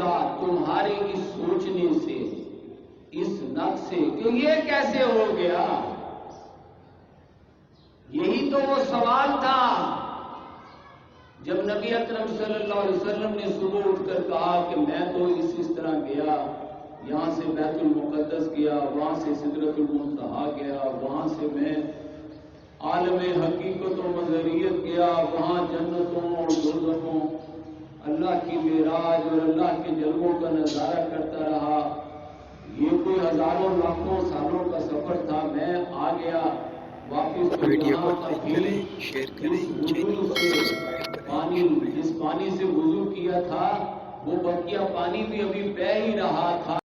ہوگا تمہارے اس سوچنے سے، اس نقص سے کہ یہ کیسے ہو گیا۔ یہی تو وہ سوال تھا جب نبی اکرم صلی اللہ علیہ وسلم نے صبح اٹھ کر کہا کہ میں تو اس طرح گیا، یہاں سے بیت المقدس گیا، وہاں سے سدرۃ المنتہا گیا، وہاں سے میں عالم حقیقت و مظہریت گیا، وہاں جنتوں اور دوزخوں اللہ کی معراج اور اللہ کے جلووں کا نظارہ کرتا رہا۔ یہ کوئی ہزاروں لاکھوں سالوں کا سفر تھا، میں آ گیا واپس ویڈیو کو لائک کریں، شیئر کریں، چینل کو سبسکرائب کریں۔ جس پانی سے وضو کیا تھا وہ بقیہ پانی بھی ابھی بہہ ہی رہا تھا۔